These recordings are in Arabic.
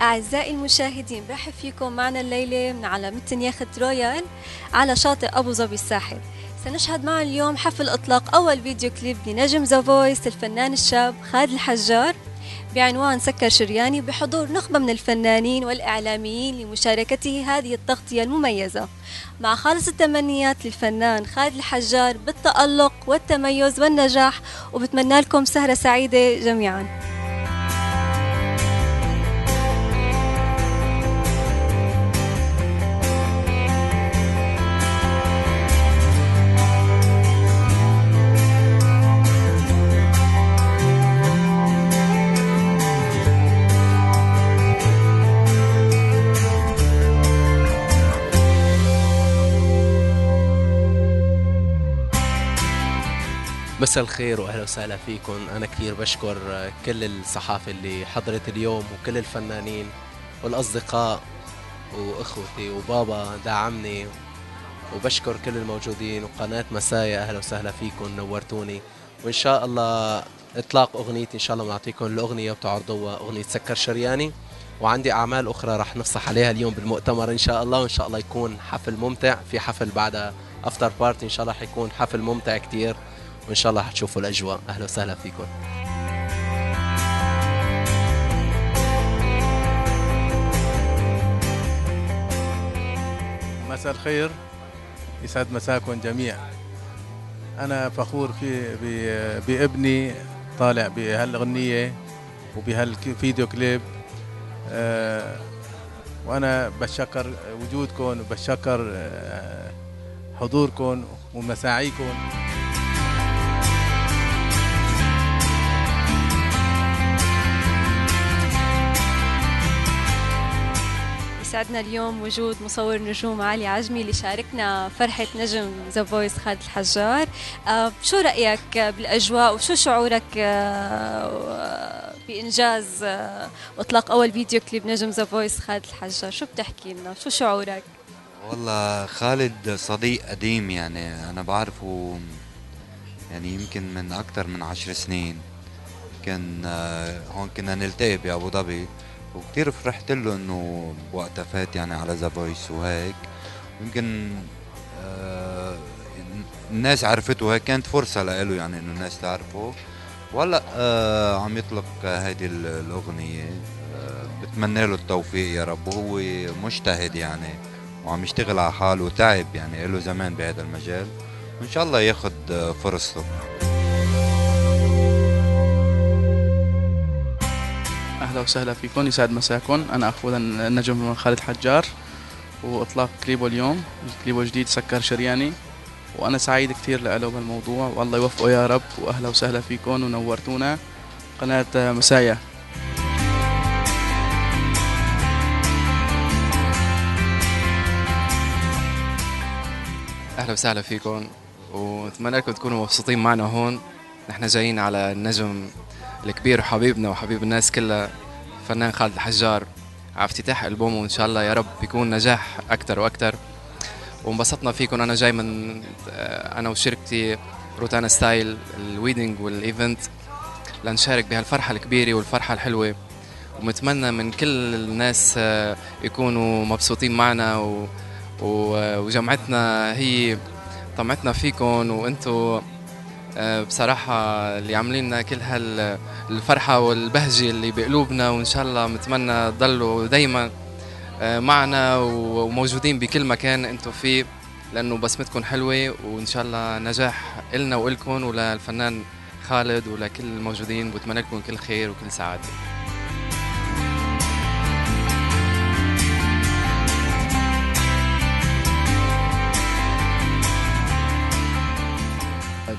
أعزائي المشاهدين، برحب فيكم معنا الليلة من على متن يخت رويال على شاطئ أبو ظبي الساحل. سنشهد معا اليوم حفل إطلاق أول فيديو كليب لنجم ذا فويس الفنان الشاب خالد الحجار بعنوان سكر شرياني، بحضور نخبة من الفنانين والإعلاميين لمشاركته هذه التغطية المميزة. مع خالص التمنيات للفنان خالد الحجار بالتألق والتميز والنجاح، وبتمنى لكم سهرة سعيدة جميعا. مساء الخير واهلا وسهلا فيكم. انا كثير بشكر كل الصحافه اللي حضرت اليوم وكل الفنانين والاصدقاء واخوتي وبابا دعمني، وبشكر كل الموجودين وقناه مسايا. اهلا وسهلا فيكم، نورتوني. وان شاء الله اطلاق اغنيتي ان شاء الله بنعطيكم الاغنيه وبتعرضوها، اغنيه سكر شرياني. وعندي اعمال اخرى رح نفصح عليها اليوم بالمؤتمر ان شاء الله، وان شاء الله يكون حفل ممتع. في حفل بعدها افتر بارتي ان شاء الله حيكون حفل ممتع كثير، وإن شاء الله حتشوفوا الأجواء. أهلا وسهلا فيكم. مساء الخير، يسعد مساكم جميعا. أنا فخور بابني طالع بهالأغنية وبهالفيديو كليب، وأنا بشكر وجودكم وبشكر حضوركم ومساعيكم. يسعدنا اليوم وجود مصور نجوم علي عجمي اللي شاركنا فرحة نجم ذا فويس خالد الحجار. شو رأيك بالأجواء وشو شعورك بإنجاز وإطلاق أول فيديو كليب نجم ذا فويس خالد الحجار؟ شو بتحكي لنا؟ شو شعورك؟ والله خالد صديق قديم، يعني أنا بعرفه يعني يمكن من أكثر من 10 سنين. كان هون كنا نلتقي بأبو ظبي، وكتير فرحت له انه بوقتها فات يعني على ذا فويس وهيك. يمكن الناس عرفته، هيك كانت فرصة له يعني انه الناس تعرفه. وهلا عم يطلق هيدي الأغنية. بتمنى له التوفيق يا رب، وهو مجتهد يعني وعم يشتغل على حاله وتعب، يعني له زمان بهذا المجال، وإن شاء الله ياخد فرصته. أهلا وسهلا فيكم، يسعد مساكم. أنا أخونا النجم خالد حجار، وإطلاق كليبه اليوم، كليبه جديد سكر شرياني، وأنا سعيد كثير له بالموضوع، والله يوفقه يا رب. وأهلا وسهلا فيكم ونورتونا قناة مسايا. أهلا وسهلا فيكم، ونتمنى لكم تكونوا مبسوطين معنا هون. نحن جايين على النجم الكبير وحبيبنا وحبيب الناس كلها، فنان خالد الحجار، على افتتاح ألبومه، وإن شاء الله يا رب يكون نجاح أكتر وأكتر. وانبسطنا فيكم. أنا جاي من أنا وشركتي روتانا ستايل الويدنج والإيفنت لنشارك بهالفرحة الكبيرة والفرحة الحلوة، ومتمنى من كل الناس يكونوا مبسوطين معنا، وجمعتنا هي طمعتنا فيكم، وانتو بصراحة اللي عاملين لنا كل هالفرحة والبهجة اللي بقلوبنا. وإن شاء الله متمنى تضلوا دايما معنا وموجودين بكل مكان انتو فيه، لأنه بسمتكم حلوة. وإن شاء الله نجاح إلنا وإلكم وللفنان خالد ولكل الموجودين، بتمنى لكم كل خير وكل سعادة.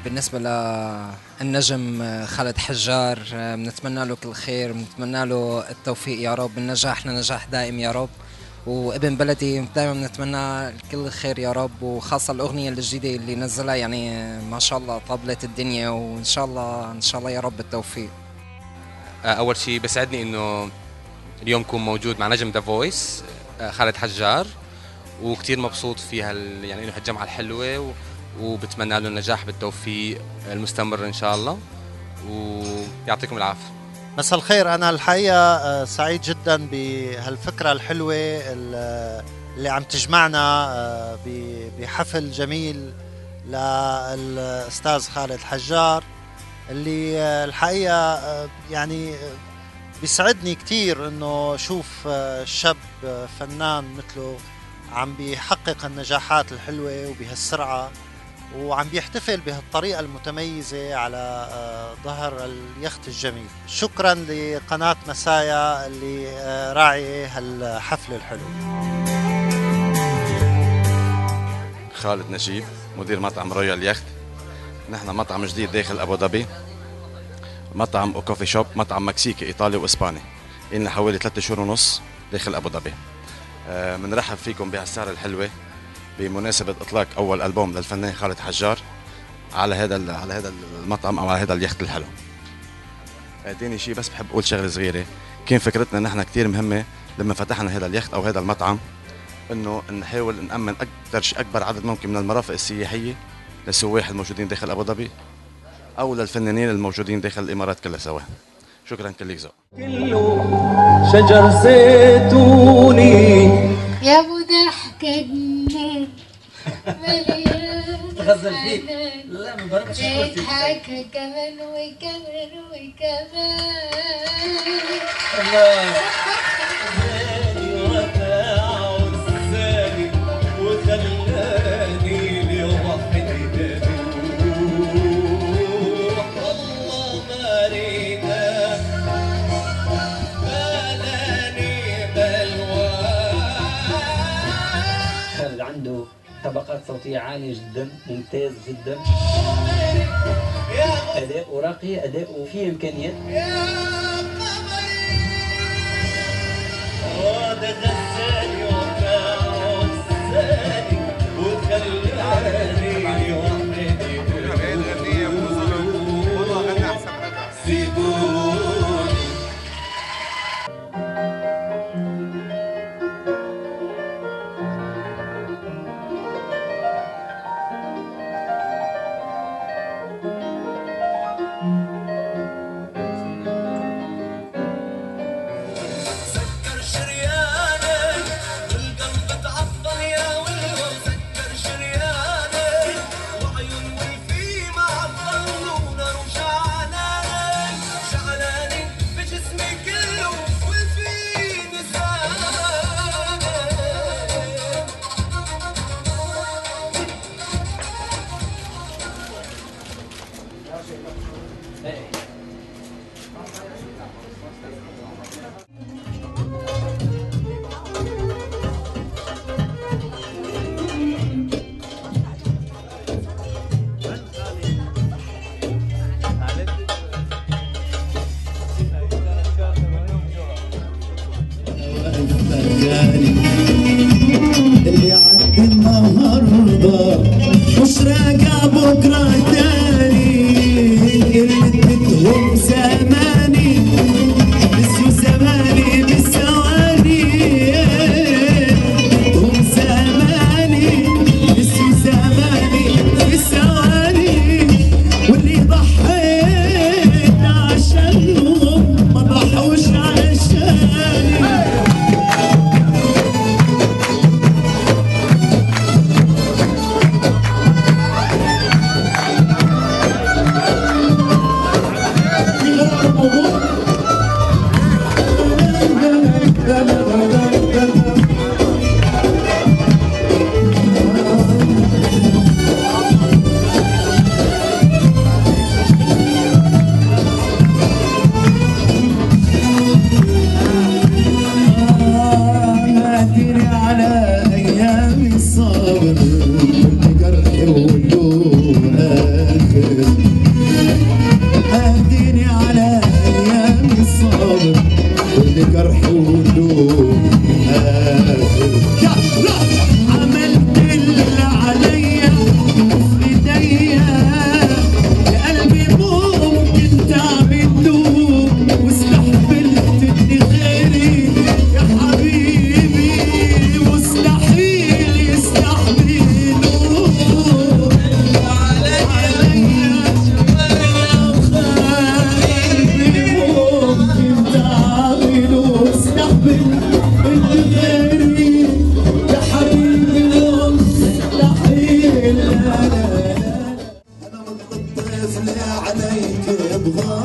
بالنسبة للنجم خالد حجار، بنتمنى له كل خير، بنتمنى له التوفيق يا رب، النجاح لنجاح دائم يا رب. وابن بلدي دائما بنتمنى كل خير يا رب، وخاصة الأغنية الجديدة اللي نزلها يعني ما شاء الله طبلت الدنيا، وإن شاء الله إن شاء الله يا رب التوفيق. أول شيء بسعدني إنه اليوم كون موجود مع نجم ذا فويس خالد حجار، وكتير مبسوط فيها يعني إنه هالجمعة الحلوة، وبتمنى له النجاح بالتوفيق المستمر إن شاء الله، ويعطيكم العافية. مساء الخير. أنا الحقيقة سعيد جدا بهالفكرة الحلوة اللي عم تجمعنا بحفل جميل للأستاذ خالد حجار، اللي الحقيقة يعني بيسعدني كتير إنه شوف شاب فنان مثله عم بيحقق النجاحات الحلوة وبهالسرعة، وعم بيحتفل بهالطريقة المتميزة على ظهر اليخت الجميل. شكرا لقناة مسايا اللي راعي هالحفل الحلو. خالد نجيب، مدير مطعم رويال يخت. نحن مطعم جديد داخل أبو ظبي، مطعم وكوفي شوب، مطعم مكسيكي إيطالي وإسباني. إلنا حوالي 3 شهور ونص داخل أبو ظبي. بنرحب فيكم بهالسهرة الحلوة بمناسبة إطلاق أول ألبوم للفنان خالد حجار على هذا المطعم أو على هذا اليخت الحلو. تاني شيء بس بحب أقول شغلة صغيرة. كان فكرتنا نحن كتير مهمة لما فتحنا هذا اليخت أو هذا المطعم، إنه نحاول نأمن أكبر عدد ممكن من المرافق السياحية للسواح الموجودين داخل أبو ظبي أو للفنانين الموجودين داخل الإمارات كلها سوا. شكرا كلك ذوق. كله شجر زيتوني يا ابو ضحكة جنان مليان حنان، لا ما برمش اضحك كمان وكمان وكمان. الله زاني وفاع الزاني وخلاني لوحدي بروح. والله ما رينا بلاني بلوان. خالد عنده طبقات صوتية عالية جدا، ممتاز جدا، أداء راقي، أداء فيه إمكانيات. هذا غساني وفاع الزاني وخلاني وحدي سيبوني. سكر شريانك والقلب تعطل يا ولو، سكر شريانك وعيون والفي معطل ونار وشعلانك شعلانك بجسمي كله والفي نسانك. اللي عندي النهارده مش راجع بكره تاني، اللي اديتهم زماني نسيوا زماني بالثواني، اديتهم زماني نسيوا زماني بالثواني، واللي ضحيت عشانهم ما ضحوش عشاني. هاتيني على ايام الصبر، كل جرح وله اخر. هاتيني على ايام الصبر، كل جرح وله اخر. عملت اللي عليا في ايديا، يا قلبي ممكن تعمل دوب، واستحملت اني غيري يا حبيبي مستحيل يستحملوا عليا. اللي غيري يا حبيبي مستحيل. لا لا لا انا متطفل عليك ابغى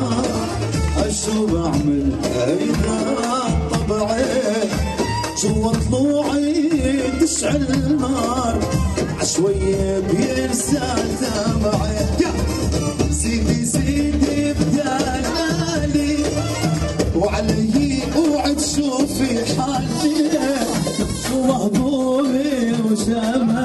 اشوف اعمل اذا طبعي جوا طلوعي تشعل النار عشوية بينسى دمعي. سيدي سيدي بدلالي وعلي اوعد شوفي حالي شو مهضومي وشمالي